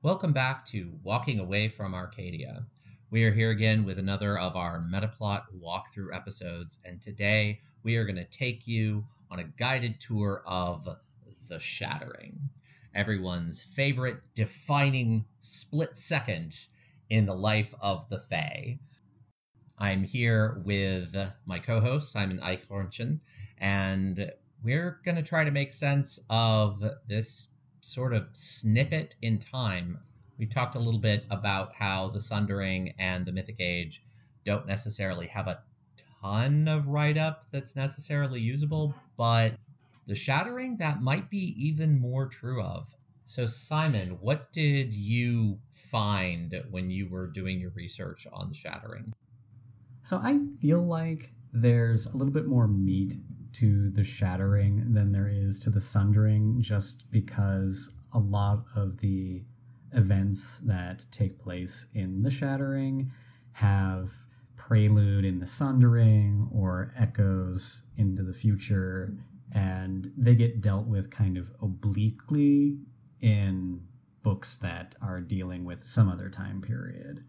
Welcome back to Walking Away from Arcadia. We are here again with another of our Metaplot walkthrough episodes, and today we are going to take you on a guided tour of the Shattering, everyone's favorite defining split second in the life of the Fae. I'm here with my co-host, Simon Eichhornchen, and we're going to try to make sense of this sort of snippet in time. We talked a little bit about how the Sundering and the Mythic Age don't necessarily have a ton of write-up that's necessarily usable, but the Shattering, that might be even more true of. So Simon, what did you find when you were doing your research on the Shattering? So I feel like there's a little bit more meat to the Shattering than there is to the Sundering, just because a lot of the events that take place in the Shattering have prelude in the Sundering or echoes into the future, and they get dealt with kind of obliquely in books that are dealing with some other time period.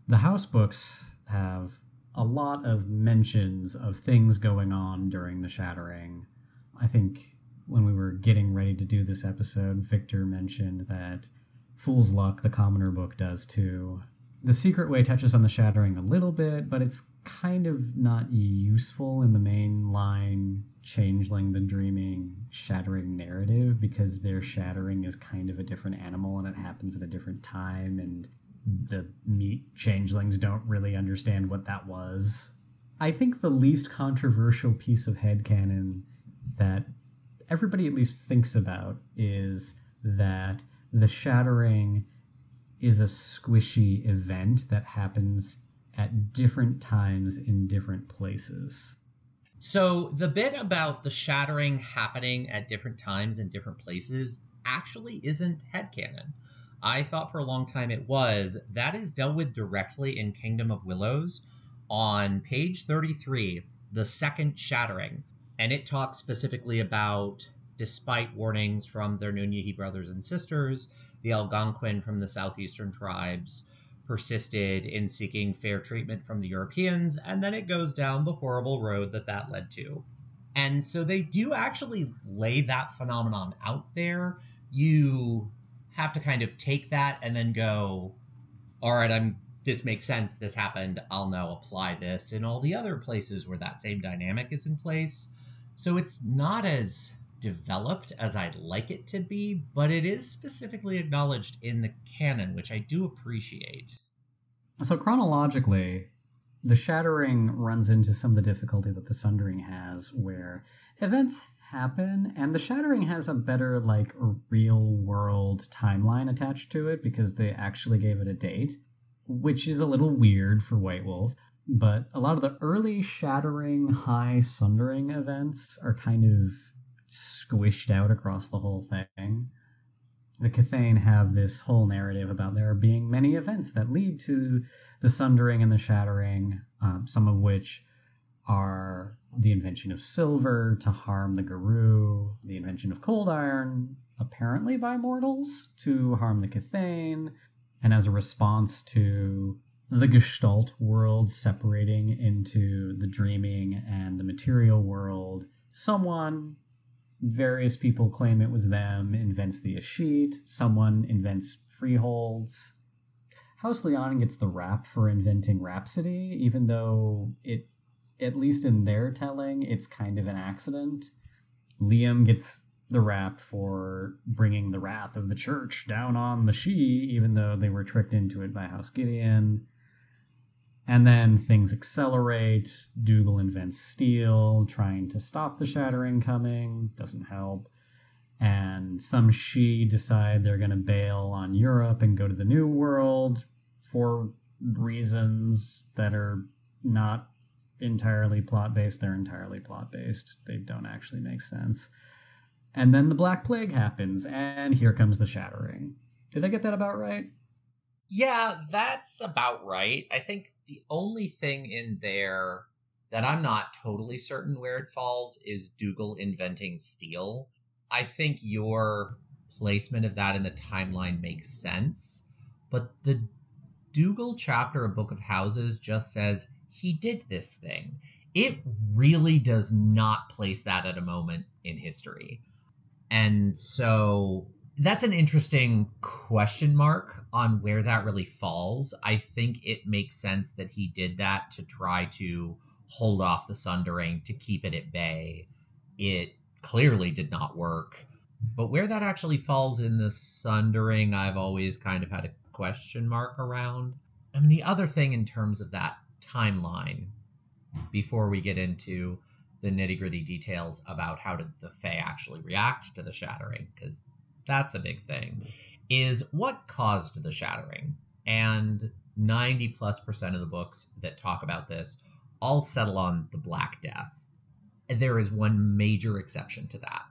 The house books have a lot of mentions of things going on during the Shattering. I think when we were getting ready to do this episode, Victor mentioned that Fool's Luck, the Commoner book, does too. The Secret Way touches on the Shattering a little bit, but it's kind of not useful in the main line Changeling the Dreaming Shattering narrative, because their Shattering is kind of a different animal and it happens at a different time, and the meat changelings don't really understand what that was. I think the least controversial piece of headcanon that everybody at least thinks about is that the Shattering is a squishy event that happens at different times in different places. So the bit about the Shattering happening at different times in different places actually isn't headcanon. I thought for a long time it was. That is dealt with directly in Kingdom of Willows on page 33, the second Shattering. And it talks specifically about, despite warnings from their Nunyehi brothers and sisters, the Algonquin from the southeastern tribes persisted in seeking fair treatment from the Europeans, and then it goes down the horrible road that led to. And so they do actually lay that phenomenon out there. You have to kind of take that and then go, all right, this makes sense, this happened, I'll now apply this in all the other places where that same dynamic is in place. So it's not as developed as I'd like it to be, but it is specifically acknowledged in the canon, which I do appreciate. So chronologically, the Shattering runs into some of the difficulty that the Sundering has, where events happen, and the Shattering has a better, real-world timeline attached to it because they actually gave it a date, which is a little weird for White Wolf. But a lot of the early Shattering, high Sundering events are kind of squished out across the whole thing. The Cathane have this whole narrative about there being many events that lead to the Sundering and the Shattering, some of which are the invention of silver to harm the Garou, the invention of cold iron, apparently by mortals, to harm the Cathane, and as a response to the Gestalt world separating into the dreaming and the material world, someone, various people claim it was them, invents the Ashit, someone invents freeholds. House Leon gets the rap for inventing Rhapsody, even though it, at least in their telling, it's kind of an accident. Liam gets the rap for bringing the wrath of the church down on the Sidhe, even though they were tricked into it by House Gideon. And then things accelerate. Dougal invents steel, trying to stop the Shattering coming. Doesn't help. And some Sidhe decide they're going to bail on Europe and go to the New World for reasons that are not entirely plot-based. They're entirely plot-based. They don't actually make sense. And then the Black Plague happens, and here comes the Shattering. Did I get that about right? Yeah, that's about right. I think the only thing in there that I'm not totally certain where it falls is Dougal inventing steel. I think your placement of that in the timeline makes sense. but the Dougal chapter of Book of Houses just says he did this thing. It really does not place that at a moment in history. And so that's an interesting question mark on where that really falls. I think it makes sense that he did that to try to hold off the Sundering, to keep it at bay. It clearly did not work. But where that actually falls in the Sundering, I've always kind of had a question mark around. I mean, the other thing in terms of that timeline, before we get into the nitty-gritty details about how did the Fae actually react to the Shattering, because that's a big thing, is what caused the Shattering. And 90+% of the books that talk about this all settle on the Black Death. There is one major exception to that.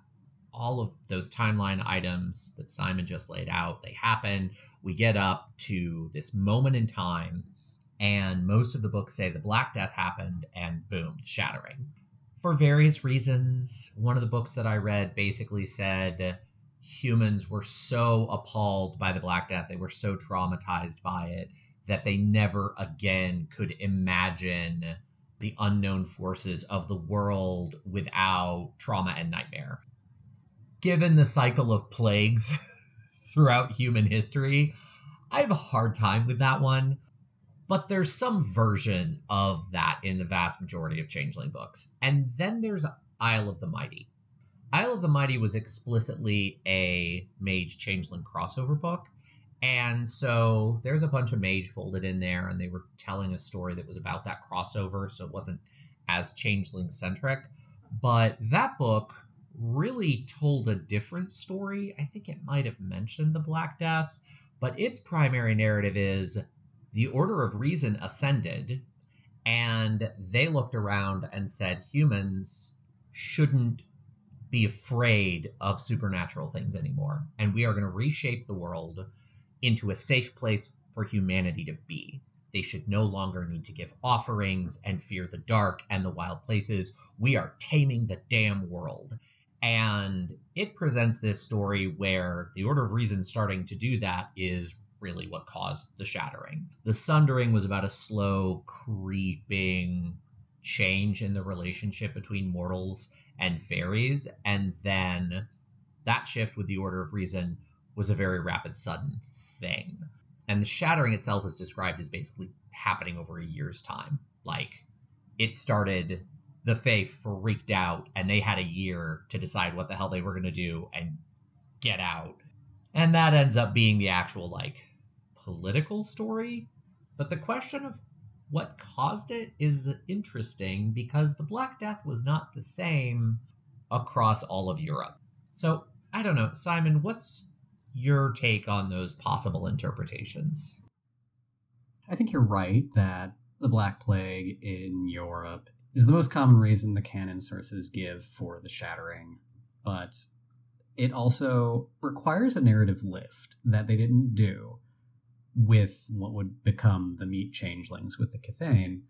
All of those timeline items that Simon just laid out, they happen. We get up to this moment in time, and most of the books say the Black Death happened, and boom, Shattering. For various reasons, one of the books that I read basically said humans were so appalled by the Black Death, they were so traumatized by it, that they never again could imagine the unknown forces of the world without trauma and nightmare. Given the cycle of plagues throughout human history, I have a hard time with that one, but there's some version of that in the vast majority of Changeling books. And then there's Isle of the Mighty. Isle of the Mighty was explicitly a Mage Changeling crossover book, and so there's a bunch of Mage folded in there, and they were telling a story that was about that crossover, so it wasn't as Changeling-centric. But that book really told a different story. I think it might have mentioned the Black Death, but its primary narrative is the Order of Reason ascended, and they looked around and said humans shouldn't be afraid of supernatural things anymore, and we are going to reshape the world into a safe place for humanity to be. They should no longer need to give offerings and fear the dark and the wild places. We are taming the damn world. And it presents this story where the Order of Reason starting to do that is really what caused the Shattering. The Sundering was about a slow, creeping change in the relationship between mortals and fairies, and then that shift with the Order of Reason was a very rapid, sudden thing. And the Shattering itself is described as basically happening over a year's time. Like, it started, the Fae freaked out, and they had a year to decide what the hell they were going to do and get out. And that ends up being the actual, like, political story. But the question of what caused it is interesting, because the Black Death was not the same across all of Europe. So, I don't know. Simon, what's your take on those possible interpretations? I think you're right that the Black Plague in Europe is the most common reason the canon sources give for the Shattering, but it also requires a narrative lift that they didn't do with what would become the Meat Changelings with the Cathane.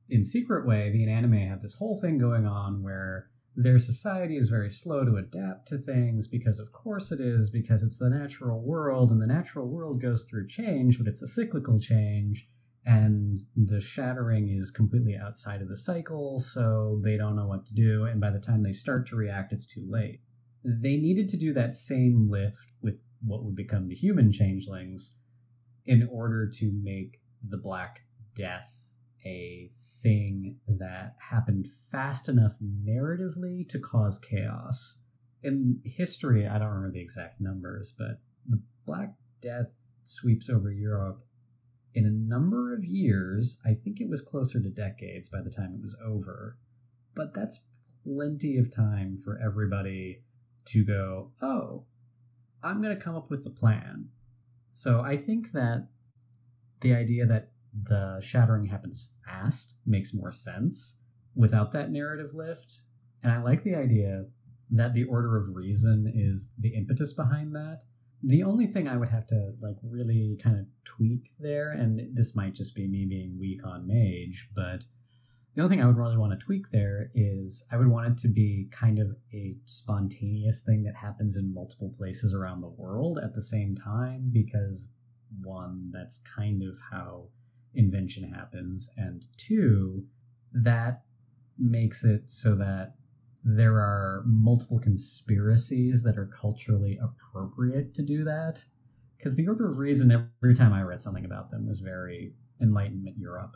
In Secret Way, the Inanimate have this whole thing going on where their society is very slow to adapt to things, because of course it is, because it's the natural world, and the natural world goes through change, but it's a cyclical change, and the Shattering is completely outside of the cycle, so they don't know what to do, and by the time they start to react, it's too late. They needed to do that same lift with what would become the human changelings in order to make the Black Death a thing that happened fast enough narratively to cause chaos. In history, I don't remember the exact numbers, but the Black Death sweeps over Europe in a number of years. I think it was closer to decades by the time it was over. But that's plenty of time for everybody to go, oh, I'm going to come up with a plan. So I think that the idea that the Shattering happens fast makes more sense without that narrative lift. And I like the idea that the Order of Reason is the impetus behind that. The only thing I would have to really kind of tweak there, and this might just be me being weak on Mage, but the only thing I would really want to tweak there is I would want it to be kind of a spontaneous thing that happens in multiple places around the world at the same time, because one, that's kind of how invention happens, and two, that makes it so that there are multiple conspiracies that are culturally appropriate to do that. Because the Order of Reason, every time I read something about them, was very Enlightenment Europe.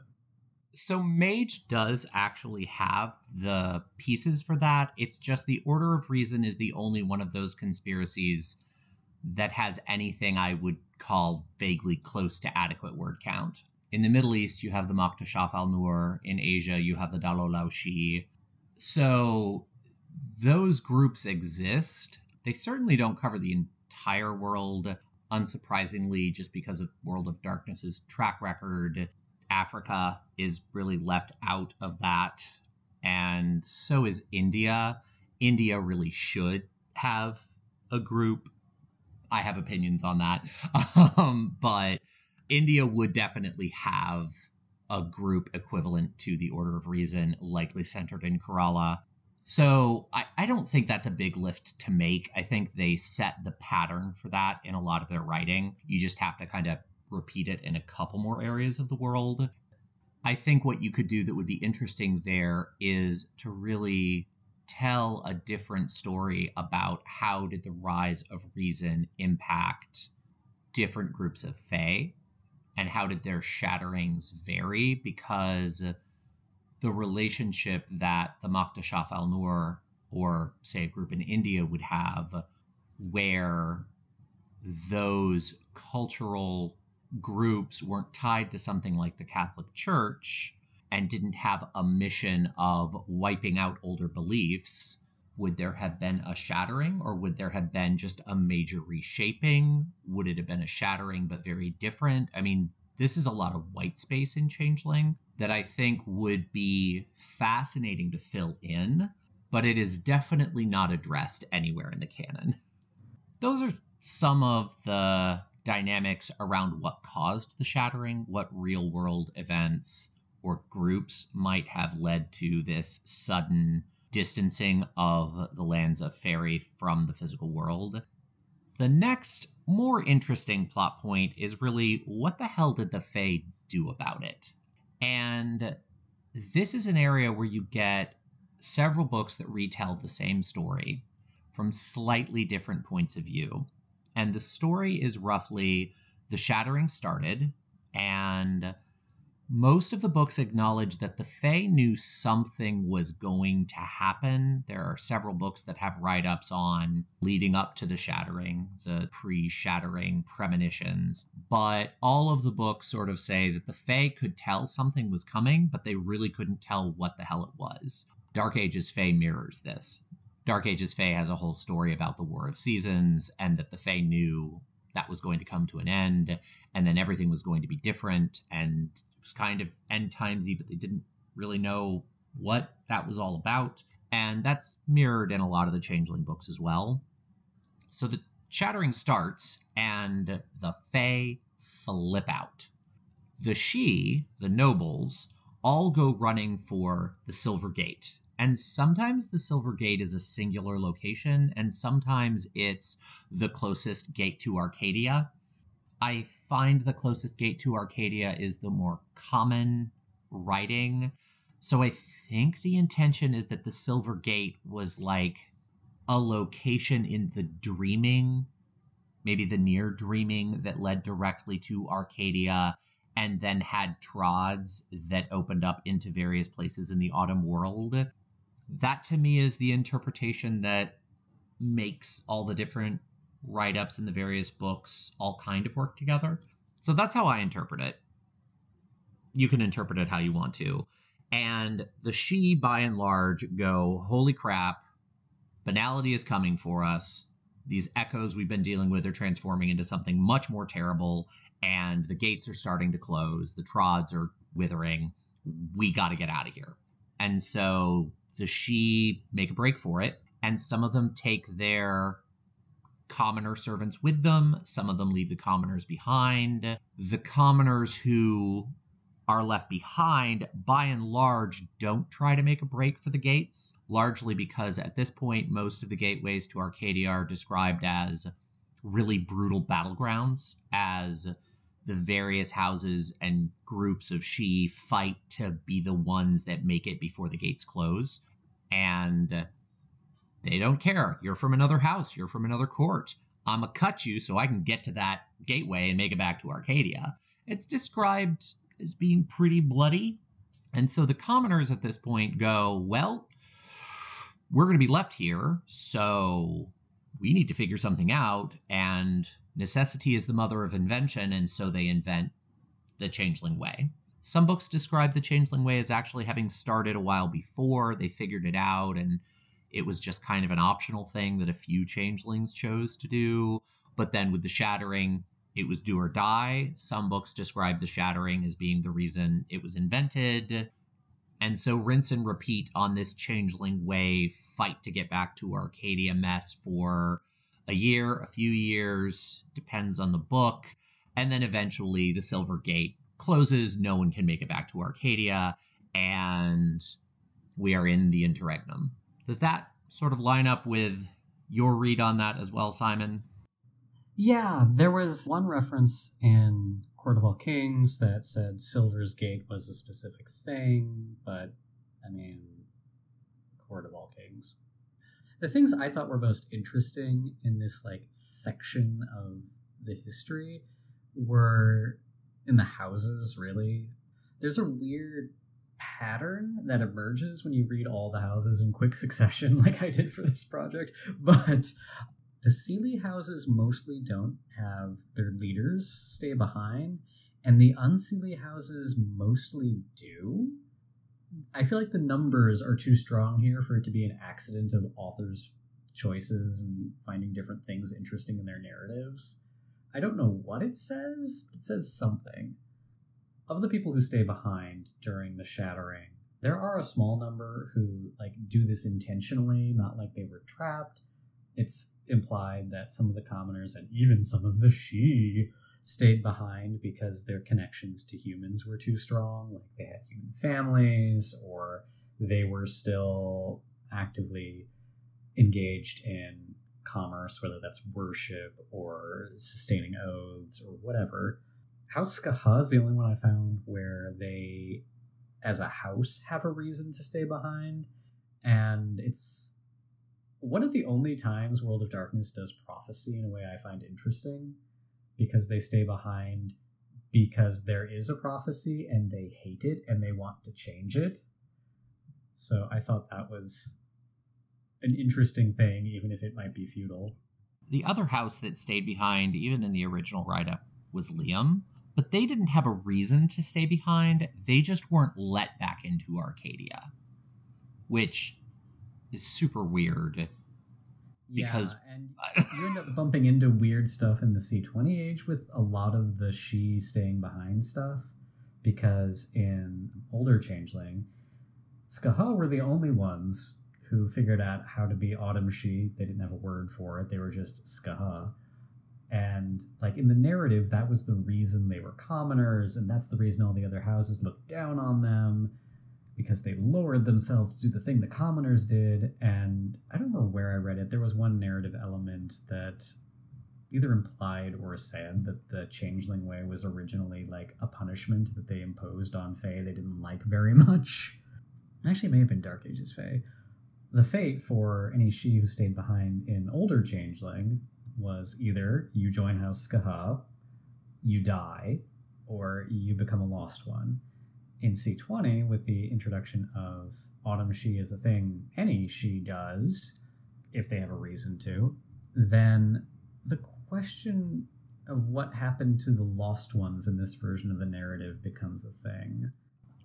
So Mage does actually have the pieces for that. It's just the Order of Reason is the only one of those conspiracies that has anything I would call vaguely close to adequate word count. In the Middle East, you have the Makhtashaf al-Nur. In Asia, you have the Dalolaushi. So those groups exist. They certainly don't cover the entire world, unsurprisingly, just because of World of Darkness's track record. Africa is really left out of that, and so is India. India really should have a group. I have opinions on that, but India would definitely have a group equivalent to the Order of Reason, likely centered in Kerala. So I don't think that's a big lift to make. I think they set the pattern for that in a lot of their writing. You just have to kind of repeat it in a couple more areas of the world. I think what you could do that would be interesting there is to really tell a different story about how did the rise of reason impact different groups of Fae, and how did their shatterings vary, because the relationship that the Makhtashaf al-Nur, or say a group in India, would have, where those cultural groups weren't tied to something like the Catholic Church and didn't have a mission of wiping out older beliefs, would there have been a shattering, or would there have been just a major reshaping? Would it have been a shattering but very different? I mean, this is a lot of white space in Changeling that I think would be fascinating to fill in, but it is definitely not addressed anywhere in the canon. Those are some of the dynamics around what caused the shattering, what real world events or groups might have led to this sudden distancing of the lands of Faerie from the physical world. The next, more interesting plot point is really, what the hell did the Fae do about it? And this is an area where you get several books that retell the same story from slightly different points of view. And the story is roughly, the shattering started, and most of the books acknowledge that the Fae knew something was going to happen. There are several books that have write-ups on leading up to the shattering, the pre-shattering premonitions. But all of the books sort of say that the Fae could tell something was coming, but they really couldn't tell what the hell it was. Dark Ages Fae mirrors this. Dark Ages Fae has a whole story about the War of Seasons, and that the Fae knew that was going to come to an end, and then everything was going to be different, and it was kind of end timesy, but they didn't really know what that was all about. And that's mirrored in a lot of the Changeling books as well. So the shattering starts, and the Fae flip out. The Sidhe, the nobles, all go running for the Silver Gate. And sometimes the Silver Gate is a singular location, and sometimes it's the closest gate to Arcadia. I find the closest gate to Arcadia is the more common writing. So I think the intention is that the Silver Gate was like a location in the dreaming, maybe the near dreaming, that led directly to Arcadia, and then had trods that opened up into various places in the Autumn world. That to me is the interpretation that makes all the different write-ups in the various books all kind of work together. So that's how I interpret it. You can interpret it how you want to. And the Sidhe, by and large, go, holy crap, banality is coming for us. These echoes we've been dealing with are transforming into something much more terrible, and the gates are starting to close. The trods are withering. We got to get out of here. And so the Sidhe make a break for it, and some of them take their commoner servants with them. Some of them leave the commoners behind. The commoners who are left behind, by and large, don't try to make a break for the gates, largely because at this point, most of the gateways to Arcadia are described as really brutal battlegrounds, as the various houses and groups of Shi fight to be the ones that make it before the gates close. And they don't care. You're from another house. You're from another court. I'm going to cut you so I can get to that gateway and make it back to Arcadia. It's described as being pretty bloody. And so the commoners at this point go, well, we're going to be left here, so we need to figure something out. And necessity is the mother of invention, and so they invent the Changeling Way. Some books describe the Changeling Way as actually having started a while before. They figured it out, and it was just kind of an optional thing that a few changelings chose to do. But then with the Shattering, it was do or die. Some books describe the Shattering as being the reason it was invented. And so rinse and repeat on this Changeling Way fight to get back to Arcadia mess for a year, a few years, depends on the book. And then eventually the Silver Gate closes, no one can make it back to Arcadia, and we are in the interregnum. Does that sort of line up with your read on that as well, Simon? Yeah, there was one reference in Court of All Kings that said Silver's Gate was a specific thing, but, I mean, Court of All Kings. The things I thought were most interesting in this, like, section of the history were in the houses, really. There's a weird pattern that emerges when you read all the houses in quick succession, like I did for this project, but the Seelie houses mostly don't have their leaders stay behind, and the Unseelie houses mostly do. I feel like the numbers are too strong here for it to be an accident of authors' choices and finding different things interesting in their narratives. I don't know what it says, but it says something. Of the people who stay behind during the Shattering, there are a small number who do this intentionally, not like they were trapped. It's implied that some of the commoners and even some of the Shi stayed behind because their connections to humans were too strong, like they had human families, or they were still actively engaged in commerce, whether that's worship or sustaining oaths or whatever. House Skaha is the only one I found where they, as a house, have a reason to stay behind, and it's one of the only times World of Darkness does prophecy in a way I find interesting, because they stay behind because there is a prophecy and they hate it and they want to change it. So I thought that was an interesting thing, even if it might be futile. The other house that stayed behind, even in the original write-up, was Liam, but they didn't have a reason to stay behind. They just weren't let back into Arcadia, which is super weird. Because and you end up bumping into weird stuff in the C20 age with a lot of the Shi staying behind stuff, because in older Changeling, Skaha were the only ones who figured out how to be Autumn Shi. They didn't have a word for it. They were just Skaha. And in the narrative, that was the reason they were commoners, and that's the reason all the other houses looked down on them, because they lowered themselves to do the thing the commoners did. And I don't remember where I read it. There was one narrative element that either implied or said that the Changeling Way was originally a punishment that they imposed on Fae they didn't like very much. Actually, it may have been Dark Ages Fae. The fate for any Shi who stayed behind in older Changeling was either you join House Skaha, you die, or you become a lost one. In C20, with the introduction of Autumn Shi as a thing any Shi does, if they have a reason to, then the question of what happened to the lost ones in this version of the narrative becomes a thing.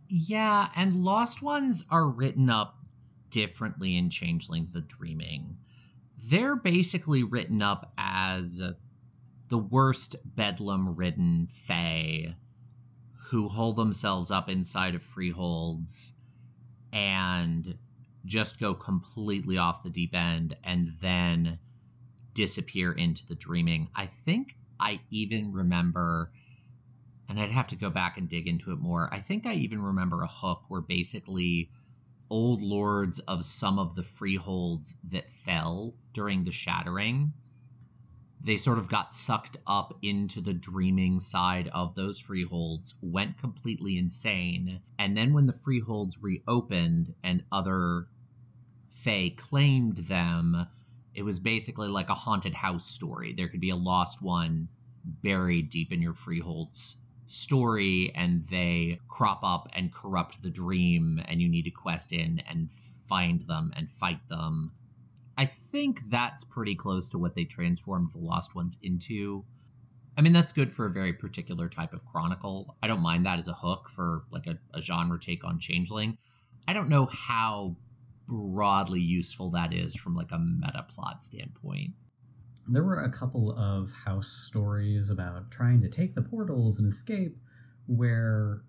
Yeah, and lost ones are written up differently in Changeling the Dreaming. They're basically written up as the worst bedlam-ridden Fae who hole themselves up inside of freeholds and just go completely off the deep end and then disappear into the dreaming. I think I even remember, and I'd have to go back and dig into it more, I think I even remember a hook where basically old lords of some of the freeholds that fell during the Shattering they sort of got sucked up into the dreaming side of those freeholds, went completely insane, and then when the freeholds reopened and other fae claimed them, it was basically like a haunted house story. There could be a lost one buried deep in your freehold's story, and they crop up and corrupt the dream, and you need to quest in and find them and fight them. I think that's pretty close to what they transformed the Lost Ones into. I mean, that's good for a very particular type of chronicle. I don't mind that as a hook for like a genre take on Changeling. I don't know how broadly useful that is from like a meta plot standpoint. There were a couple of house stories about trying to take the portals and escape, where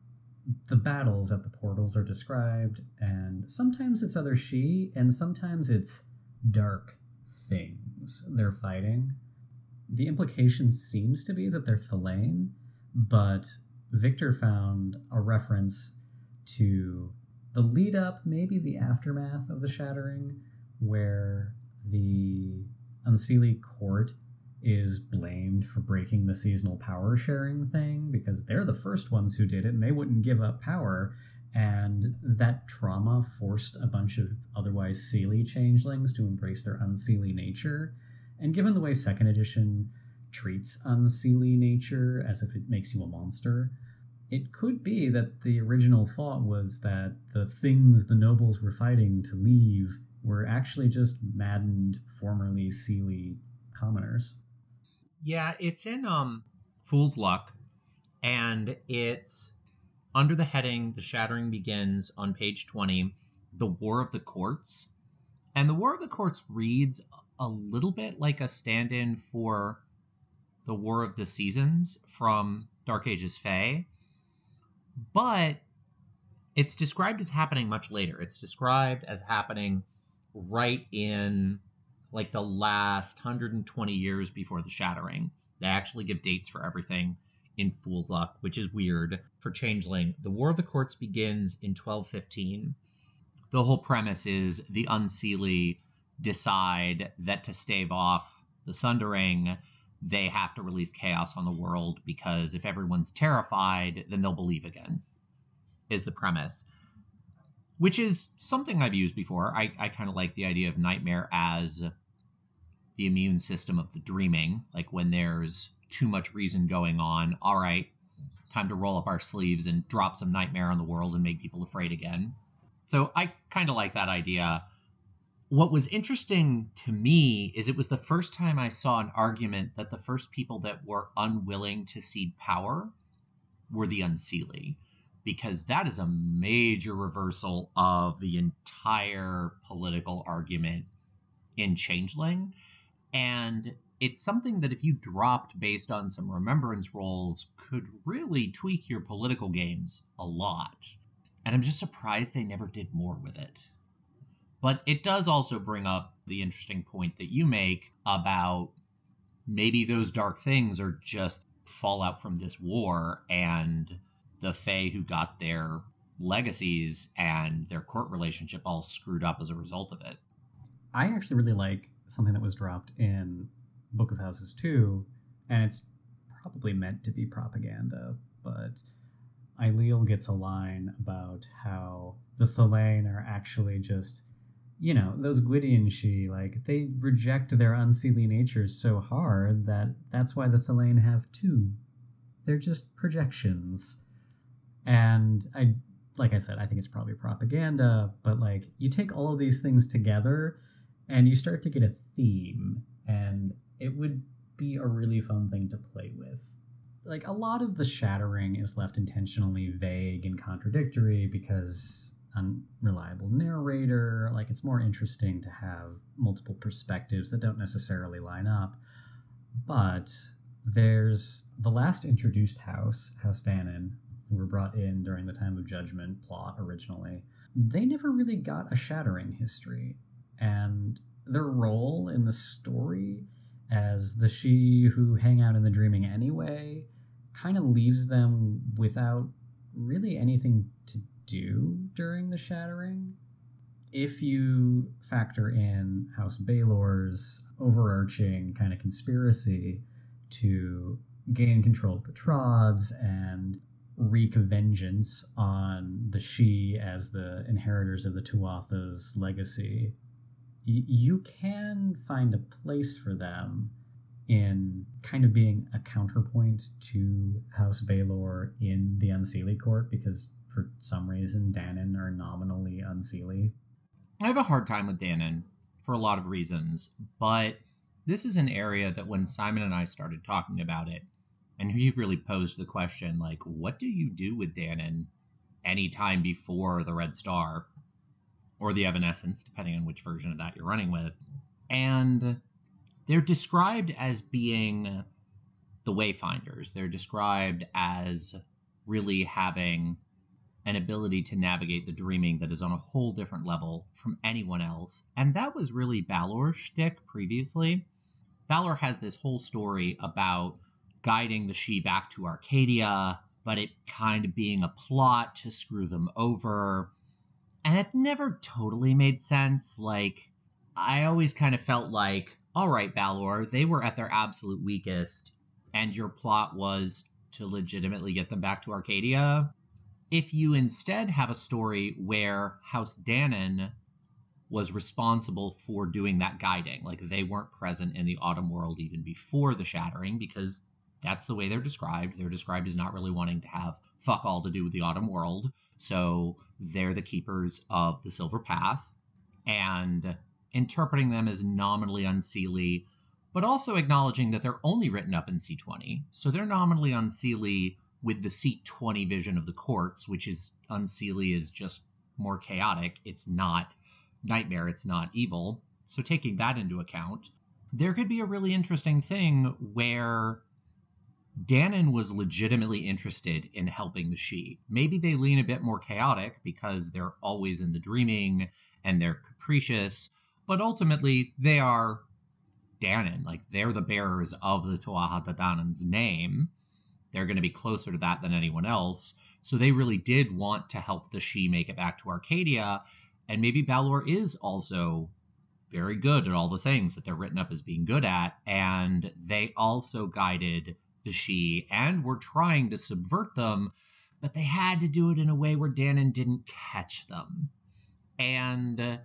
the battles at the portals are described, and sometimes it's other she, and sometimes it's dark things they're fighting. The implication seems to be that they're Thelain, but Victor found a reference to the lead up, maybe the aftermath of the Shattering, where the Unseelie court is blamed for breaking the seasonal power sharing thing because they're the first ones who did it and they wouldn't give up power. And that trauma forced a bunch of otherwise Seelie changelings to embrace their Unseelie nature. And given the way 2nd edition treats Unseelie nature as if it makes you a monster, it could be that the original thought was that the things the nobles were fighting to leave were actually just maddened, formerly Seelie commoners. Yeah, it's in Fool's Luck, and it's under the heading The Shattering Begins on page 20, The War of the Courts. And The War of the Courts reads a little bit like a stand-in for The War of the Seasons from Dark Ages Fae, but it's described as happening much later. It's described as happening right in like the last 120 years before the Shattering. They actually give dates for everything in Fool's Luck, which is weird for Changeling. The War of the Courts begins in 1215. The whole premise is the Unseelie decide that to stave off the Sundering, they have to release chaos on the world, because if everyone's terrified, then they'll believe again, is the premise. Which is something I've used before. I kind of like the idea of nightmare as the immune system of the dreaming. Like when there's too much reason going on, all right, time to roll up our sleeves and drop some nightmare on the world and make people afraid again. So I kind of like that idea. What was interesting to me is it was the first time I saw an argument that the first people that were unwilling to cede power were the Unseelie, because that is a major reversal of the entire political argument in Changeling. And it's something that if you dropped based on some Remembrance rolls could really tweak your political games a lot. And I'm just surprised they never did more with it. But it does also bring up the interesting point that you make about maybe those dark things are just fallout from this war, and the Fae who got their legacies and their court relationship all screwed up as a result of it. I actually really like something that was dropped in Book of Houses 2, and it's probably meant to be propaganda, but Ailill gets a line about how the Thelain are actually just, you know, those Gwydion she, like, they reject their Unseelie natures so hard that that's why the Thelain have two. They're just projections. And like I said, I think it's probably propaganda, but like you take all of these things together and you start to get a theme, and it would be a really fun thing to play with. Like a lot of the Shattering is left intentionally vague and contradictory because unreliable narrator, like it's more interesting to have multiple perspectives that don't necessarily line up. But there's the last introduced House Danon, who were brought in during the Time of Judgment plot originally. They never really got a Shattering history, and their role in the story as the she who hang out in the dreaming anyway kind of leaves them without really anything to do during the Shattering. If you factor in House Baelor's overarching kind of conspiracy to gain control of the Trods and wreak vengeance on the Shi as the inheritors of the Tuatha's legacy, you can find a place for them in kind of being a counterpoint to House Baelor in the Unseelie Court, because for some reason Danon are nominally Unseelie. I have a hard time with Danon for a lot of reasons, but this is an area that when Simon and I started talking about it, and he really posed the question, like, what do you do with Danon any time before the Red Star or the Evanescence, depending on which version of that you're running with? And they're described as being the Wayfinders. They're described as really having an ability to navigate the dreaming that is on a whole different level from anyone else. And that was really Balor's shtick previously. Balor has this whole story about guiding the Shi back to Arcadia, but it kind of being a plot to screw them over. And it never totally made sense. Like, I always kind of felt like, all right, Balor, they were at their absolute weakest, and your plot was to legitimately get them back to Arcadia. If you instead have a story where House Danon was responsible for doing that guiding, like they weren't present in the Autumn World even before the Shattering, because that's the way they're described. They're described as not really wanting to have fuck all to do with the Autumn World, so they're the keepers of the Silver Path, and interpreting them as nominally Unseelie, but also acknowledging that they're only written up in C20, so they're nominally Unseelie with the C20 vision of the courts, which is Unseelie is just more chaotic. It's not nightmare, it's not evil. So taking that into account, there could be a really interesting thing where Danon was legitimately interested in helping the Shi. Maybe they lean a bit more chaotic because they're always in the dreaming and they're capricious, but ultimately they are Danon. Like, they're the bearers of the Tuatha Dé Danan's name. They're going to be closer to that than anyone else. So they really did want to help the Shi make it back to Arcadia. And maybe Balor is also very good at all the things that they're written up as being good at. And they also guided the Shi and were trying to subvert them, but they had to do it in a way where Danon didn't catch them. And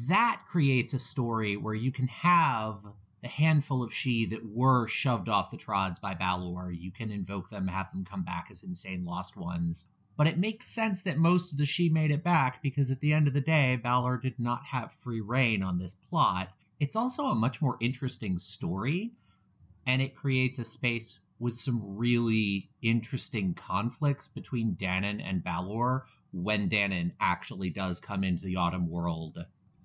that creates a story where you can have the handful of Shi that were shoved off the Trods by Balor. You can invoke them, have them come back as insane lost ones. But it makes sense that most of the Shi made it back, because at the end of the day, Balor did not have free reign on this plot. It's also a much more interesting story, and it creates a space with some really interesting conflicts between Danon and Balor when Danon actually does come into the Autumn World.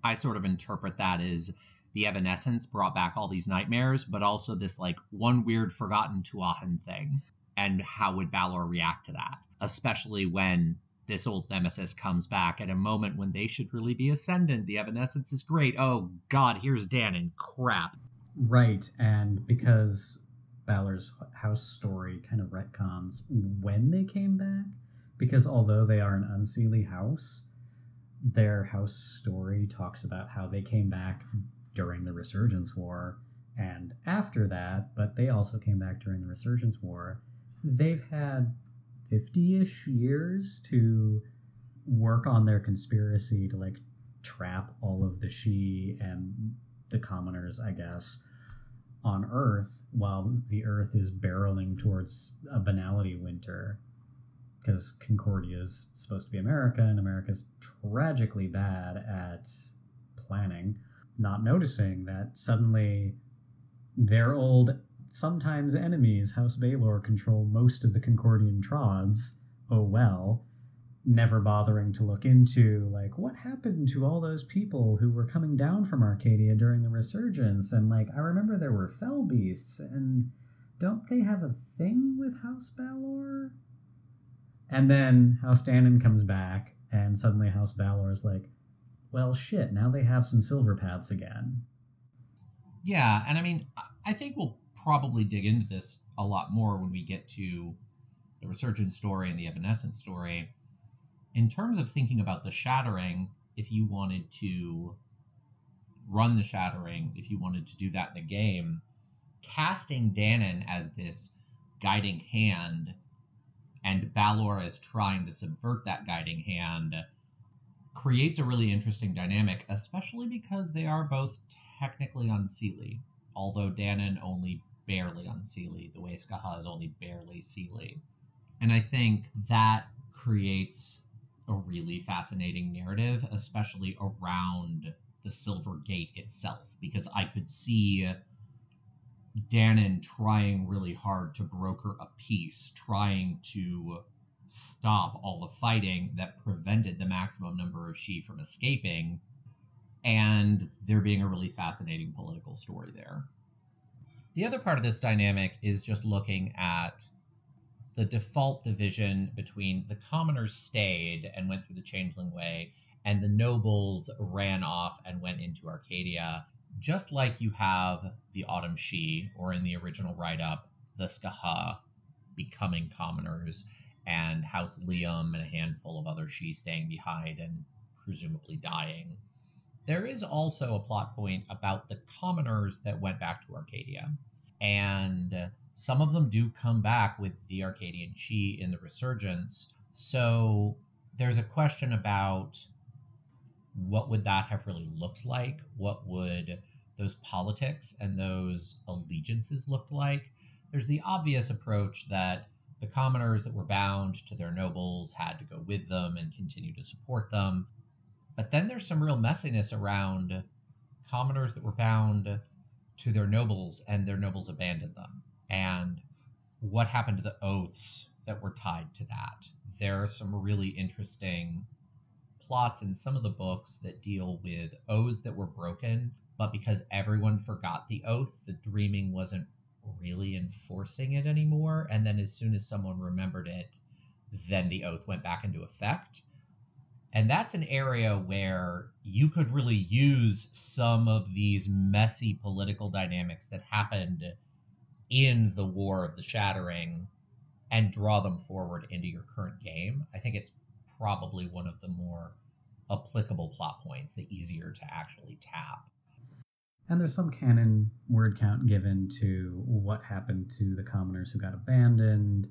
I sort of interpret that as the Evanescence brought back all these nightmares, but also this like one weird forgotten Tuathan thing. And how would Balor react to that? Especially when this old nemesis comes back at a moment when they should really be ascendant. The Evanescence is great. Oh god, here's Danon. Crap. Right, and because Balor's house story kind of retcons when they came back, because although they are an Unseelie house, their house story talks about how they came back during the Resurgence War and after that, but they also came back during the Resurgence War. They've had 50-ish years to work on their conspiracy to like trap all of the Shi and the commoners, I guess, on Earth, while the Earth is barreling towards a banality winter, because Concordia is supposed to be America, and America's tragically bad at planning, not noticing that suddenly their old, sometimes enemies, House Baelor, control most of the Concordian Trods. Oh well. Never bothering to look into, like, what happened to all those people who were coming down from Arcadia during the Resurgence? And, like, I remember there were fell beasts, and don't they have a thing with House Balor? And then House Danon comes back, and suddenly House Balor is like, well, shit, now they have some silver paths again. Yeah, and I mean, I think we'll probably dig into this a lot more when we get to the Resurgence story and the Evanescence story. In terms of thinking about the Shattering, if you wanted to run the Shattering, if you wanted to do that in a game, casting Danon as this guiding hand and Balor as trying to subvert that guiding hand creates a really interesting dynamic, especially because they are both technically unseelie, although Danon only barely unseelie, the way Skaha is only barely seelie. And I think that creates a really fascinating narrative, especially around the Silver Gate itself, because I could see Danon trying really hard to broker a peace, trying to stop all the fighting that prevented the maximum number of Sidhe from escaping, and there being a really fascinating political story there. The other part of this dynamic is just looking at the default division between the commoners stayed and went through the Changeling Way, and the nobles ran off and went into Arcadia, just like you have the Autumn Sidhe, or in the original write-up, the Skaha becoming commoners, and House Liam and a handful of other Sidhe staying behind and presumably dying. There is also a plot point about the commoners that went back to Arcadia, and some of them do come back with the Arcadian Sidhe in the Resurgence, so there's a question about what would that have really looked like? What would those politics and those allegiances look like? There's the obvious approach that the commoners that were bound to their nobles had to go with them and continue to support them. But then there's some real messiness around commoners that were bound to their nobles and their nobles abandoned them. And what happened to the oaths that were tied to that? There are some really interesting plots in some of the books that deal with oaths that were broken, but because everyone forgot the oath, the Dreaming wasn't really enforcing it anymore. And then as soon as someone remembered it, then the oath went back into effect. And that's an area where you could really use some of these messy political dynamics that happened in the War of the Shattering and draw them forward into your current game. I think it's probably one of the more applicable plot points, the easier to actually tap. And there's some canon word count given to what happened to the commoners who got abandoned,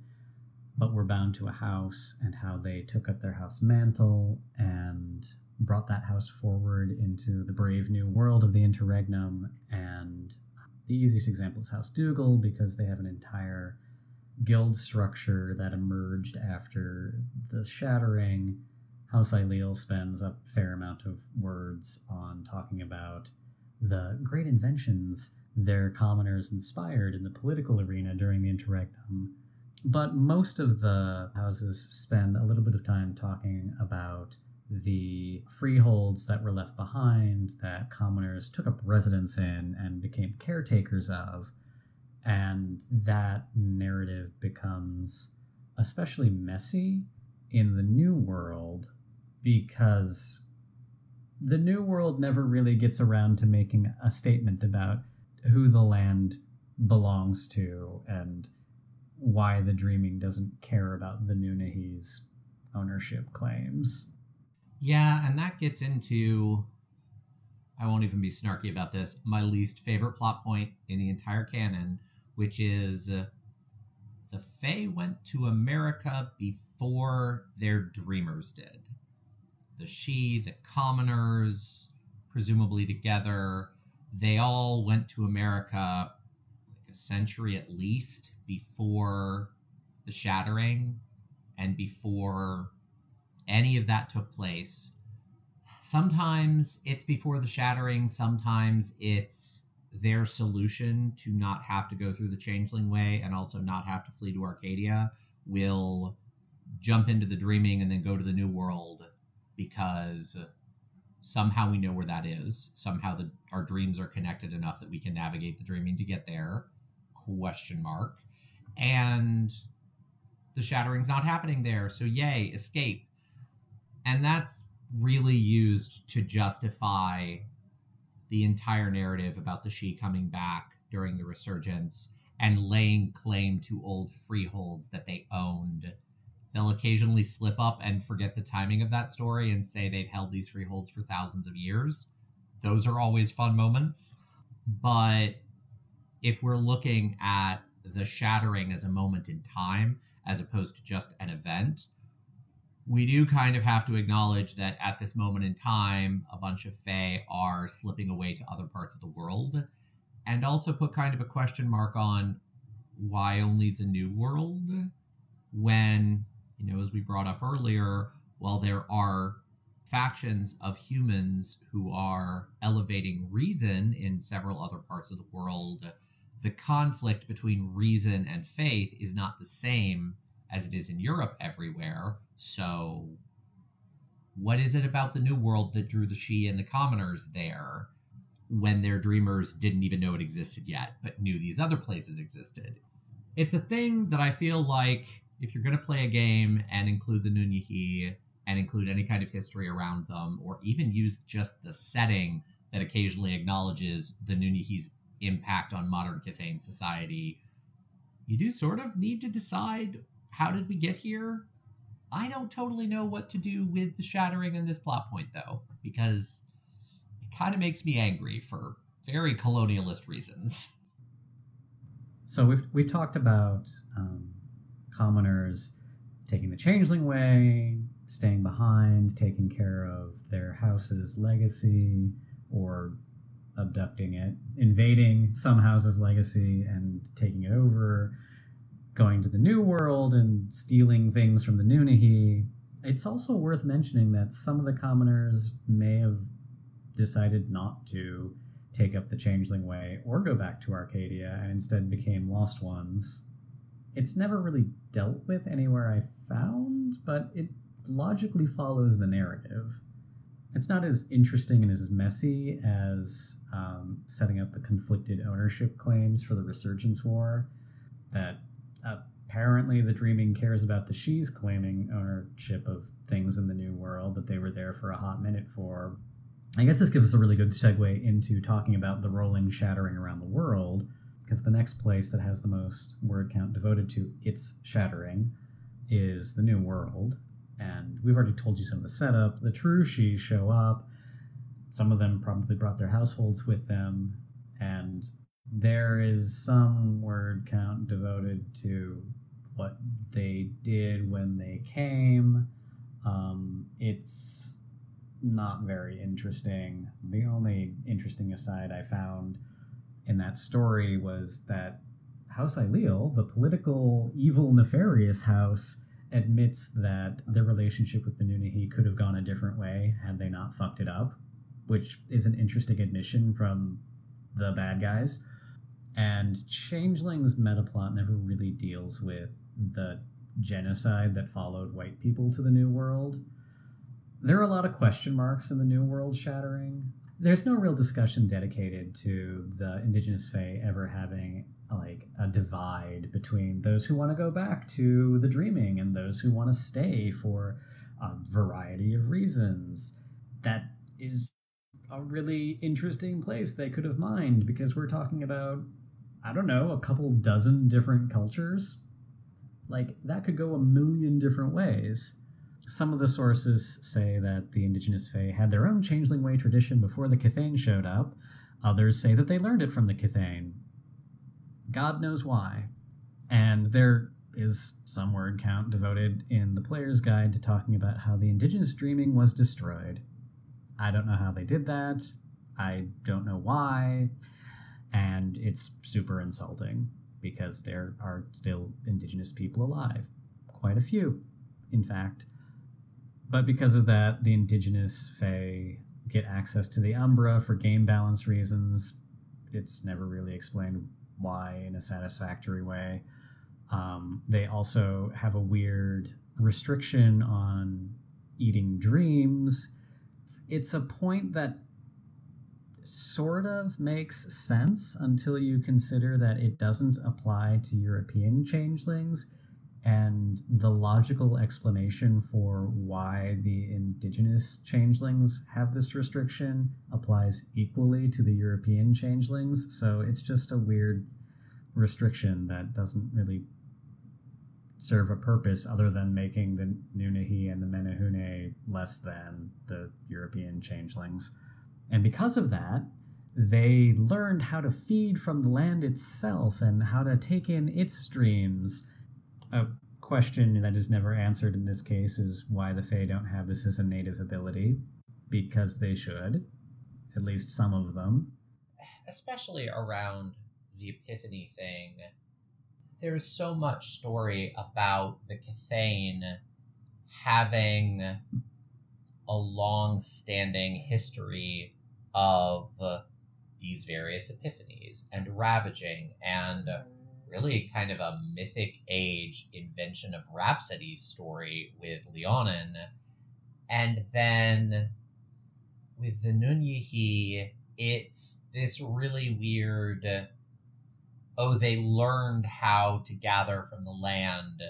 but were bound to a house, and how they took up their house mantle and brought that house forward into the brave new world of the Interregnum. And the easiest example is House Dougal, because they have an entire guild structure that emerged after the Shattering. House Aileal spends a fair amount of words on talking about the great inventions their commoners inspired in the political arena during the Interregnum. But most of the houses spend a little bit of time talking about the freeholds that were left behind, that commoners took up residence in and became caretakers of. And that narrative becomes especially messy in the New World, because the New World never really gets around to making a statement about who the land belongs to and why the Dreaming doesn't care about the Nunahi's ownership claims. Yeah, and that gets into, I won't even be snarky about this, my least favorite plot point in the entire canon, which is the Fae went to America before their Dreamers did. The Sidhe, the commoners, presumably together, they all went to America like a century at least before the Shattering and before any of that took place. Sometimes it's before the Shattering, sometimes it's their solution to not have to go through the Changeling Way and also not have to flee to Arcadia will jump into the Dreaming and then go to the New World, because somehow we know where that is. Somehow our dreams are connected enough that we can navigate the Dreaming to get there. ? And the Shattering's not happening there, so yay, escape. And that's really used to justify the entire narrative about the Sidhe coming back during the Resurgence and laying claim to old freeholds that they owned they'll occasionally slip up and forget the timing of that story and say they've held these freeholds for thousands of years. Those are always fun moments. But if we're looking at the Shattering as a moment in time, as opposed to just an event, we do kind of have to acknowledge that at this moment in time, a bunch of Fae are slipping away to other parts of the world, and also put kind of a question mark on why only the New World, when, as we brought up earlier, while there are factions of humans who are elevating reason in several other parts of the world, the conflict between reason and faith is not the same as it is in Europe everywhere. So what is it about the New World that drew the Sidhe and the commoners there when their dreamers didn't even know it existed yet, but knew these other places existed? It's a thing that I feel like if you're going to play a game and include the Nunnehi and include any kind of history around them, or even use just the setting that occasionally acknowledges the Nunnehi's impact on modern Cathane society, you do sort of need to decide, how did we get here? I don't totally know what to do with the Shattering in this plot point, though, because it kind of makes me angry for very colonialist reasons. So we've talked about commoners taking the Changeling way, staying behind, taking care of their house's legacy, or abducting it, invading some house's legacy and taking it over, going to the New World and stealing things from the Nunnehi. It's also worth mentioning that some of the commoners may have decided not to take up the Changeling way or go back to Arcadia and instead became Lost Ones. It's never really dealt with anywhere I found, but it logically follows the narrative. It's not as interesting and as messy as setting up the conflicted ownership claims for the Resurgence War, that apparently the Dreaming cares about the Sidhes claiming ownership of things in the New World that they were there for a hot minute for. I guess this gives us a really good segue into talking about the rolling Shattering around the world, because the next place that has the most word count devoted to its Shattering is the New World. And we've already told you some of the setup. The true Sidhe show up. Some of them probably brought their households with them. And there is some word count devoted to what they did when they came. It's not very interesting. The only interesting aside I found in that story was that House Ailiel, the political, evil, nefarious house, admits that their relationship with the Nunnehi could have gone a different way had they not fucked it up, which is an interesting admission from the bad guys. And Changeling's metaplot never really deals with the genocide that followed white people to the New World. There are a lot of question marks in the New World Shattering. There's no real discussion dedicated to the Indigenous Fae ever having a divide between those who want to go back to the Dreaming and those who want to stay for a variety of reasons. That is a really interesting place they could have mined, because we're talking about, I don't know, a couple dozen different cultures. That could go a million different ways. Some of the sources say that the Indigenous Fae had their own Changeling Way tradition before the Cathane showed up. Others say that they learned it from the Cathane. God knows why. And there is some word count devoted in the Player's Guide to talking about how the Indigenous Dreaming was destroyed. I don't know how they did that. I don't know why. And it's super insulting, because there are still Indigenous people alive. Quite a few, in fact. But because of that, the Indigenous Fae get access to the Umbra for game balance reasons. It's never really explained why in a satisfactory way. They also have a weird restriction on eating dreams. It's a point that sort of makes sense until you consider that it doesn't apply to European changelings, and the logical explanation for why the indigenous changelings have this restriction applies equally to the European changelings. So it's just a weird restriction that doesn't really serve a purpose other than making the Nunahi and the Menehune less than the European changelings. And because of that, they learned how to feed from the land itself and how to take in its streams. A question that is never answered in this case is why the Fae don't have this as a native ability, because they should, at least some of them. Especially around the Epiphany thing, there's so much story about the Cathane having a long-standing history of these various epiphanies and ravaging, and really kind of a mythic age invention of Rhapsody story with Leonin. And then with the Nunyehi, it's this really weird, they learned how to gather from the land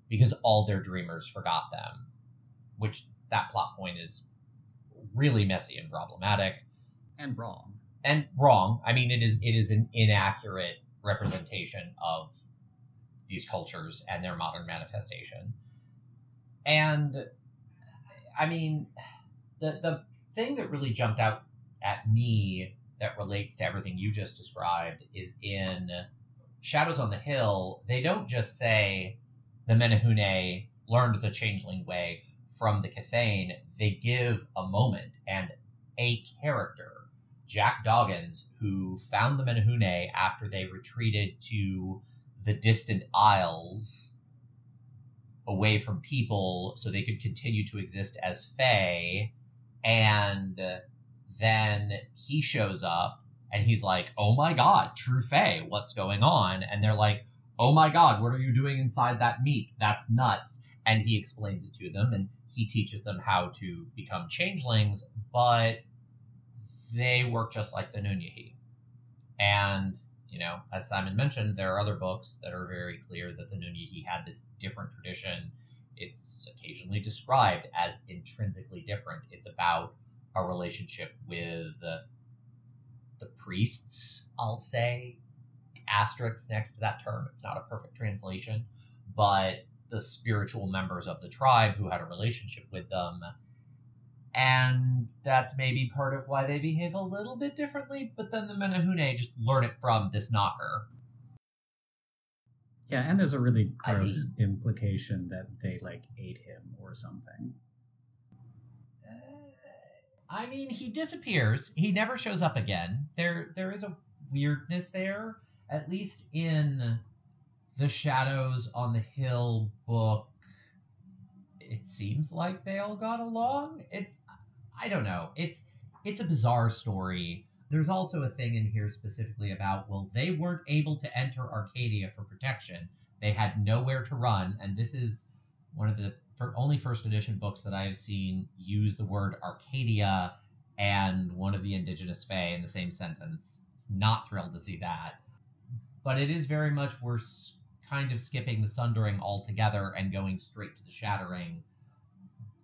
because all their dreamers forgot them, which that plot point is really messy and problematic. And wrong. I mean, it is an inaccurate representation of these cultures and their modern manifestation. And, I mean, the thing that really jumped out at me that relates to everything you just described is in Shadows on the Hill. They don't just say the Menehune learned the Changeling way from the Cathane. They give a moment and a character, Jack Doggins, who found the Menehune after they retreated to the distant isles away from people so they could continue to exist as Fae. And then he shows up and he's like, oh my god, true Fae, what's going on? And they're like, oh my god, what are you doing inside that meat? That's nuts. And he explains it to them, and he teaches them how to become changelings, but they work just like the Nunyehi. And, as Simon mentioned, there are other books that are very clear that the Nunyehi had this different tradition. It's occasionally described as intrinsically different. It's about a relationship with the priests, I'll say. Asterisks next to that term. It's not a perfect translation, but the spiritual members of the tribe who had a relationship with them. And that's maybe part of why they behave a little bit differently, but then the Menehune just learn it from this knocker. Yeah, and there's a really gross implication that they, ate him or something. He disappears. He never shows up again. There is a weirdness there, at least in the Shadows on the Hill book. It seems like they all got along. I don't know. It's a bizarre story. There's also a thing in here specifically about, they weren't able to enter Arcadia for protection. They had nowhere to run, and this is one of the only first edition books that I have seen use the word Arcadia and one of the indigenous Fae in the same sentence. Not thrilled to see that. But it is very much we're kind of skipping the Sundering altogether and going straight to the Shattering.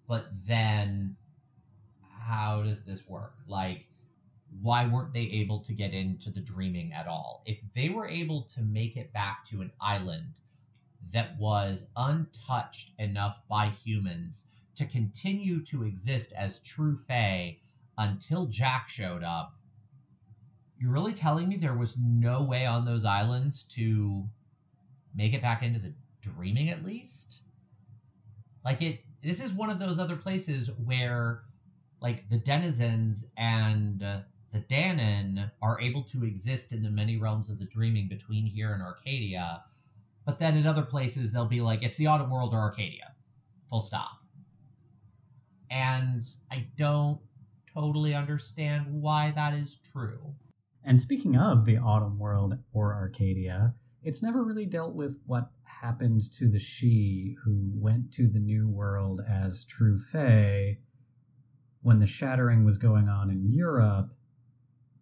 But then, how does this work? Why weren't they able to get into the Dreaming at all? If they were able to make it back to an island that was untouched enough by humans to continue to exist as true Fae until Jack showed up, you're really telling me there was no way on those islands to make it back into the Dreaming at least? This is one of those other places where, the denizens and the Danon are able to exist in the many realms of the Dreaming between here and Arcadia, but then in other places they'll be like, it's the Autumn World or Arcadia. Full stop. And I don't totally understand why that is true. And speaking of the Autumn World or Arcadia, it's never really dealt with what happened to the Sidhe who went to the New World as true Fae when the Shattering was going on in Europe.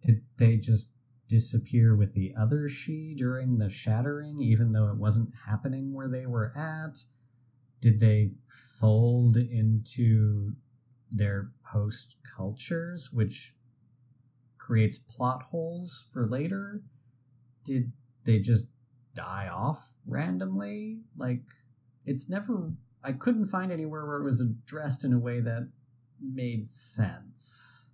Did they just disappear with the other Sidhe during the Shattering, even though it wasn't happening where they were at? Did they fold into their host cultures, which creates plot holes for later? Did they just die off randomly? it's never, I couldn't find anywhere where it was addressed in a way that made sense.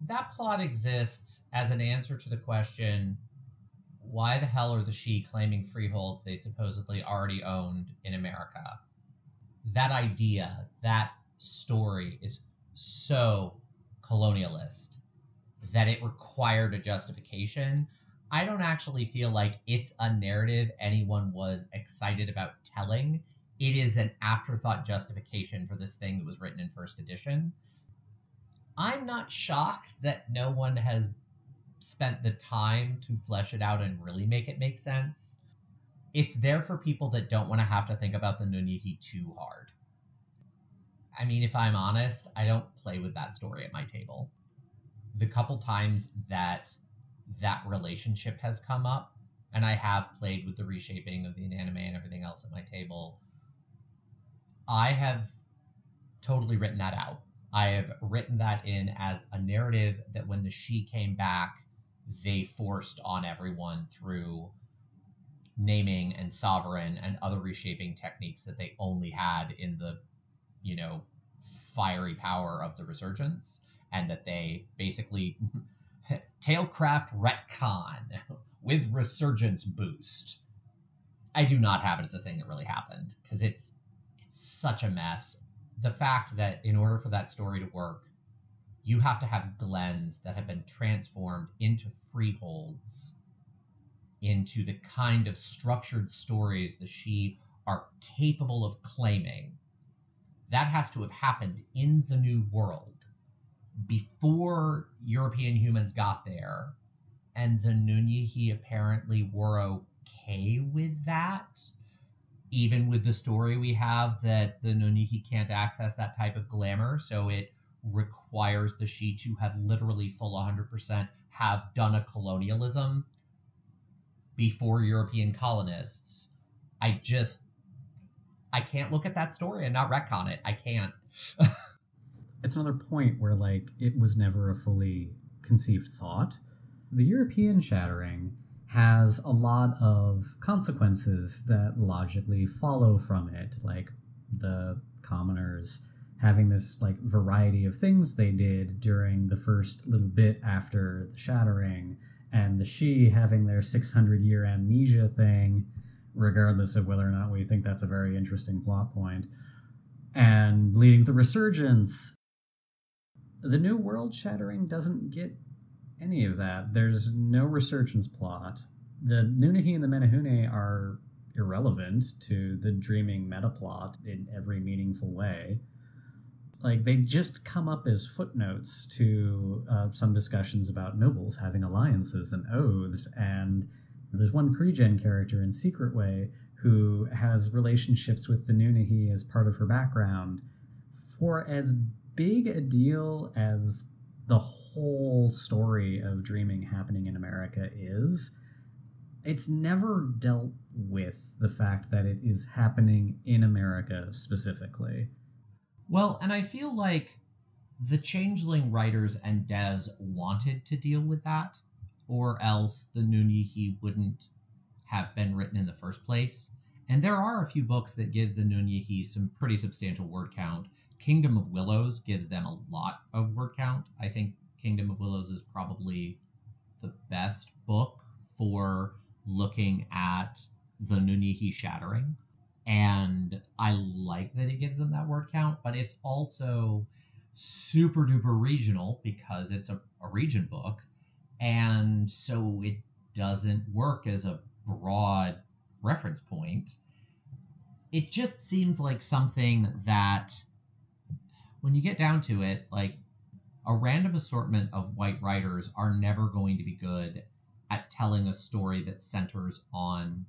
That plot exists as an answer to the question, why the hell are the Shi claiming freeholds they supposedly already owned in America? That idea, that story is so colonialist that it required a justification. I don't actually feel like it's a narrative anyone was excited about telling. It is an afterthought justification for this thing that was written in first edition. I'm not shocked that no one has spent the time to flesh it out and really make it make sense. It's there for people that don't want to have to think about the Nunyehi too hard. I mean, if I'm honest, I don't play with that story at my table. The couple times that relationship has come up, and I have played with the reshaping of the anime and everything else at my table, I have totally written that out. I have written that in as a narrative that when the Shi came back, they forced on everyone through naming and sovereign and other reshaping techniques that they only had in the, fiery power of the resurgence, and that they basically tailcraft retcon with resurgence boost. I do not have it as a thing that really happened, because it's such a mess. The fact that in order for that story to work, you have to have glens that have been transformed into freeholds, into the kind of structured stories the Shi are capable of claiming. That has to have happened in the New World before European humans got there, and the Nunyehi apparently were okay with that, even with the story we have that the Nunyehi can't access that type of glamour, so it requires the Shi to have literally full 100% have done a colonialism before European colonists. I can't look at that story and not retcon it. I can't. It's another point where, it was never a fully conceived thought. The European Shattering has a lot of consequences that logically follow from it, like the commoners having this, variety of things they did during the first little bit after the Shattering, and the Shi having their 600-year amnesia thing, regardless of whether or not we think that's a very interesting plot point, and leading to resurgence. The New World Shattering doesn't get any of that. There's no resurgence plot. The Nunyehi and the Menehune are irrelevant to the dreaming metaplot in every meaningful way. They just come up as footnotes to some discussions about nobles having alliances and oaths, and there's one pre-gen character in Secret Way who has relationships with the Nunyehi as part of her background. For as big a deal as the whole story of dreaming happening in America is, it's never dealt with the fact that it is happening in America specifically. Well, and I feel like the Changeling writers and devs wanted to deal with that, or else the Nunyehi wouldn't have been written in the first place. And there are a few books that give the Nunyehi some pretty substantial word count. Kingdom of Willows gives them a lot of word count. I think Kingdom of Willows is probably the best book for looking at the Nunyehi Shattering. And I like that it gives them that word count, but it's also super duper regional because it's a region book. And so it doesn't work as a broad reference point. It just seems like something that, when you get down to it, a random assortment of white writers are never going to be good at telling a story that centers on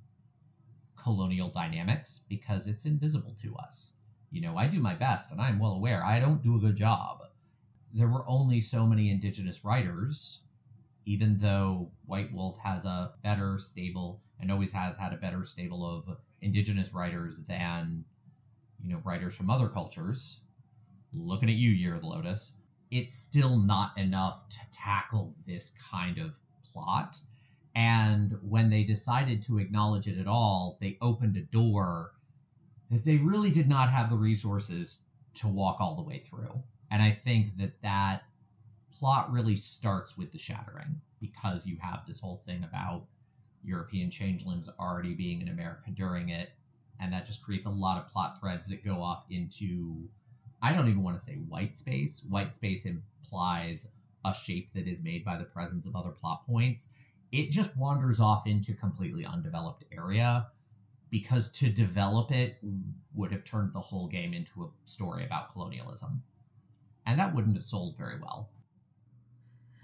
colonial dynamics because it's invisible to us. I do my best, and I'm well aware I don't do a good job. There were only so many indigenous writers, even though White Wolf has a better stable and always has had a better stable of indigenous writers than, writers from other cultures. Looking at you, Year of the Lotus. It's still not enough to tackle this kind of plot. And when they decided to acknowledge it at all, they opened a door that they really did not have the resources to walk all the way through. And I think that that plot really starts with the Shattering, because you have this whole thing about European changelings already being in America during it, and that just creates a lot of plot threads that go off into, I don't even want to say white space. White space implies a shape that is made by the presence of other plot points. It just wanders off into completely undeveloped area, because to develop it would have turned the whole game into a story about colonialism. And that wouldn't have sold very well.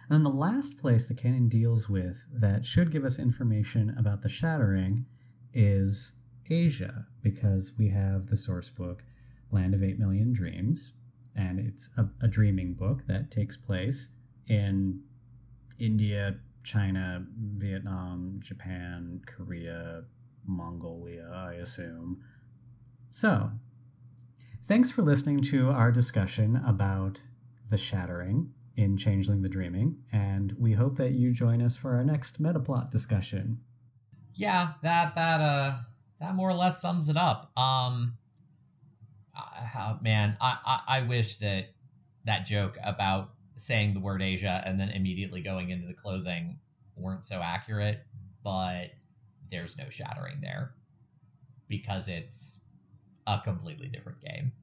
And then the last place the canon deals with that should give us information about the Shattering is Asia, because we have the source book, Land of 8 Million Dreams, and it's a dreaming book that takes place in India, China, Vietnam, Japan, Korea, Mongolia, I assume. So, thanks for listening to our discussion about the Shattering in Changeling the Dreaming, and we hope that you join us for our next Metaplot discussion. Yeah, that more or less sums it up. Man, I wish that joke about saying the word Asia and then immediately going into the closing weren't so accurate, but there's no Shattering there because it's a completely different game.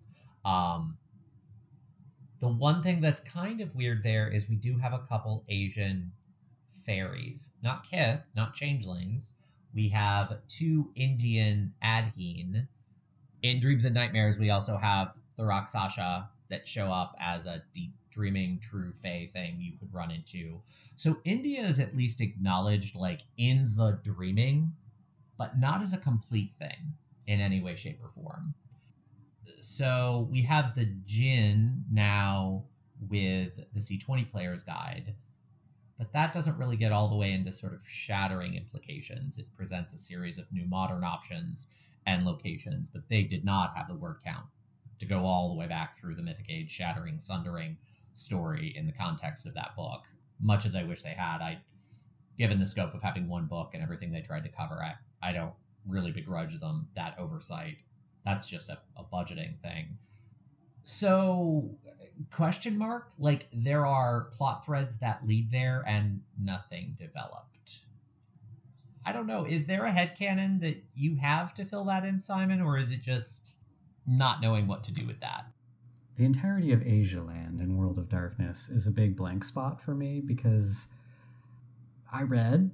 The one thing that's kind of weird there is we do have a couple Asian fairies, not Kith, not changelings. We have 2 Indian Adheen. In Dreams and Nightmares, we also have the Rakshasa that show up as a deep dreaming true fae thing you could run into. So India is at least acknowledged like in the dreaming, but not as a complete thing in any way, shape, or form. So we have the Jinn now with the C20 Player's Guide, but that doesn't really get all the way into sort of Shattering implications. It presents a series of new modern options and locations, but they did not have the word count to go all the way back through the Mythic Age Shattering, Sundering story in the context of that book. Much as I wish they had, given the scope of having one book and everything they tried to cover, I don't really begrudge them that oversight. That's just a budgeting thing. So, question mark? Like, there are plot threads that lead there and nothing developed. I don't know. Is there a headcanon that you have to fill that in, Simon, or is it just not knowing what to do with that? The entirety of Asia Land and World of Darkness is a big blank spot for me, because I read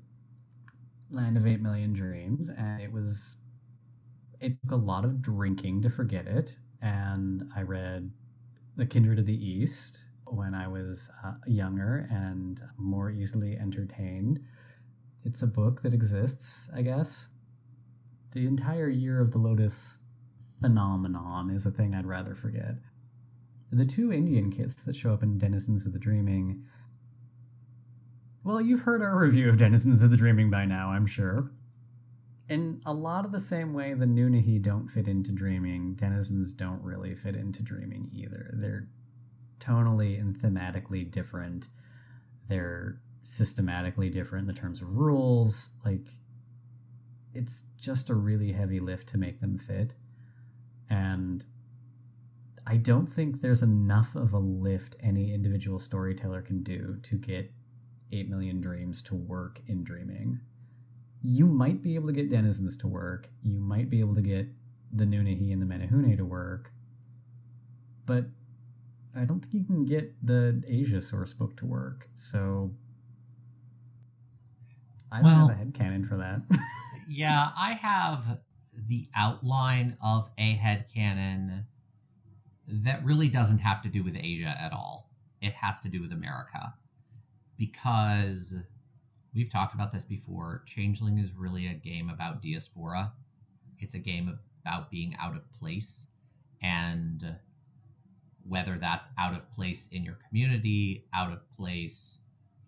Land of 8 Million Dreams, and it took a lot of drinking to forget it. And I read The Kindred of the East when I was younger and more easily entertained. It's a book that exists, I guess. The entire Year of the Lotus phenomenon is a thing I'd rather forget. The 2 Indian kits that show up in Denizens of the Dreaming, well, you've heard our review of Denizens of the Dreaming by now, I'm sure. In a lot of the same way the Nunahi don't fit into Dreaming, Denizens don't really fit into Dreaming either. They're tonally and thematically different. They're systematically different in the terms of rules. Like, it's just a really heavy lift to make them fit. And I don't think there's enough of a lift any individual storyteller can do to get 8 Million Dreams to work in Dreaming. You might be able to get Denizens to work. You might be able to get the Nunahi and the Menehune to work. But I don't think you can get the Asia source book to work. So I don't have a headcanon for that. Yeah, I have the outline of a headcanon that really doesn't have to do with Asia at all. It has to do with America. Because we've talked about this before, Changeling is really a game about diaspora. It's a game about being out of place, and whether that's out of place in your community, out of place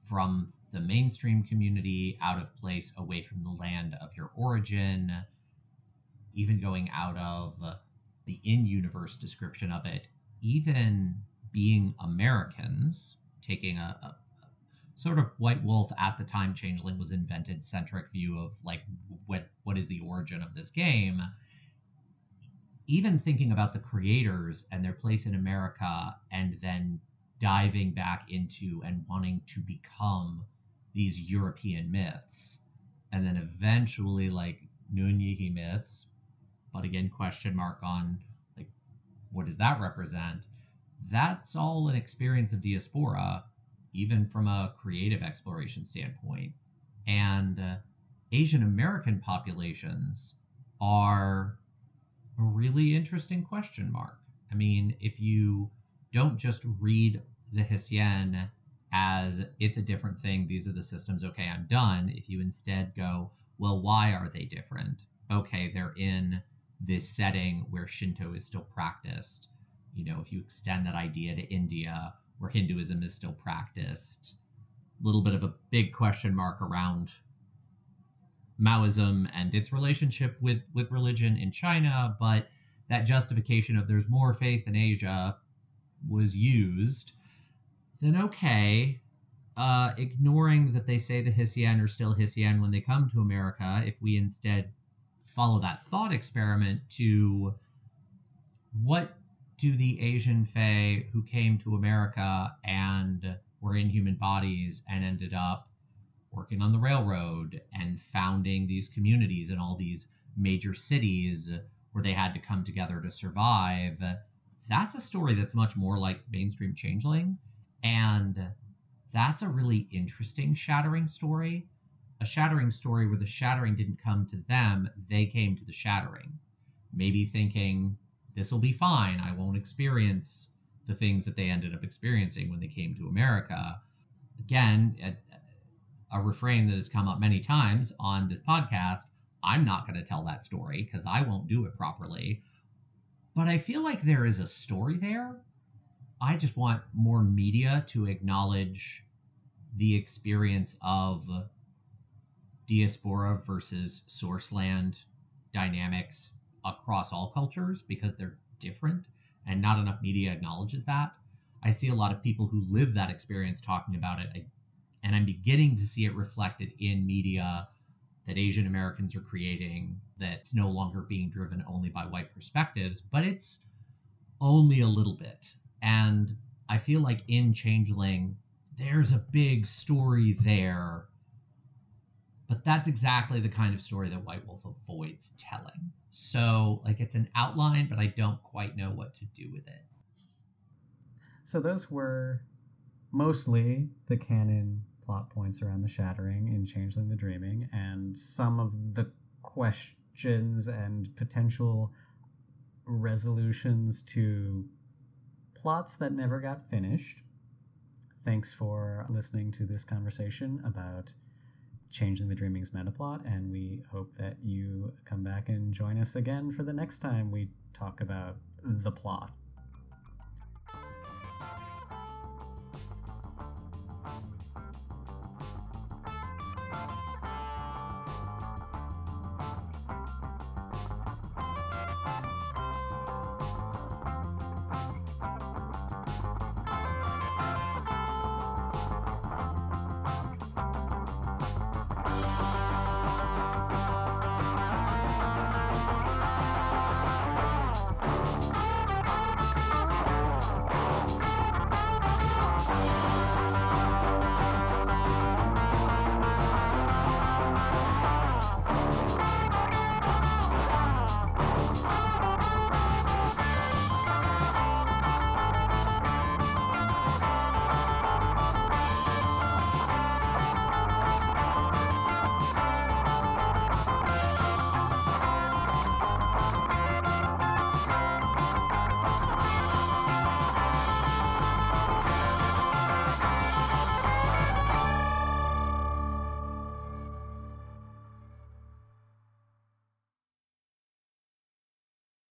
from the mainstream community, out of place away from the land of your origin, even going out of the in-universe description of it, even being Americans, taking a sort of White Wolf at the time Changeling was invented centric view of like what is the origin of this game. Even thinking about the creators and their place in America, and then diving back into and wanting to become these European myths, and then eventually like Nunyihi myths, but again, question mark on like what does that represent? That's all an experience of diaspora, even from a creative exploration standpoint. And Asian American populations are a really interesting question mark. I mean, if you don't just read the Hsien as it's a different thing, these are the systems, okay, I'm done. If you instead go, well, why are they different? Okay, they're in this setting where Shinto is still practiced. You know, if you extend that idea to India, where Hinduism is still practiced, a little bit of a big question mark around Maoism and its relationship with religion in China, but that justification of there's more faith in Asia was used, then okay, ignoring that they say the Hsien are still Hsien when they come to America, if we instead follow that thought experiment to what do the Asian Fae who came to America and were in human bodies and ended up working on the railroad and founding these communities in all these major cities where they had to come together to survive, that's a story that's much more like mainstream Changeling. And that's a really interesting Shattering story. A Shattering story where the Shattering didn't come to them, they came to the Shattering. Maybe thinking, this will be fine, I won't experience the things that they ended up experiencing when they came to America. Again, a refrain that has come up many times on this podcast, I'm not going to tell that story because I won't do it properly. But I feel like there is a story there. I just want more media to acknowledge the experience of diaspora versus source land dynamics across all cultures, because they're different and not enough media acknowledges that. I see a lot of people who live that experience talking about it, and I'm beginning to see it reflected in media that Asian Americans are creating that's no longer being driven only by white perspectives, but it's only a little bit. And I feel like in Changeling, there's a big story there, but that's exactly the kind of story that White Wolf avoids telling. So, like, it's an outline, but I don't quite know what to do with it. So those were mostly the canon plot points around the Shattering in Changeling the Dreaming, and some of the questions and potential resolutions to plots that never got finished. Thanks for listening to this conversation about Changeling the Dreaming's Metaplot, and we hope that you come back and join us again for the next time we talk about the plot.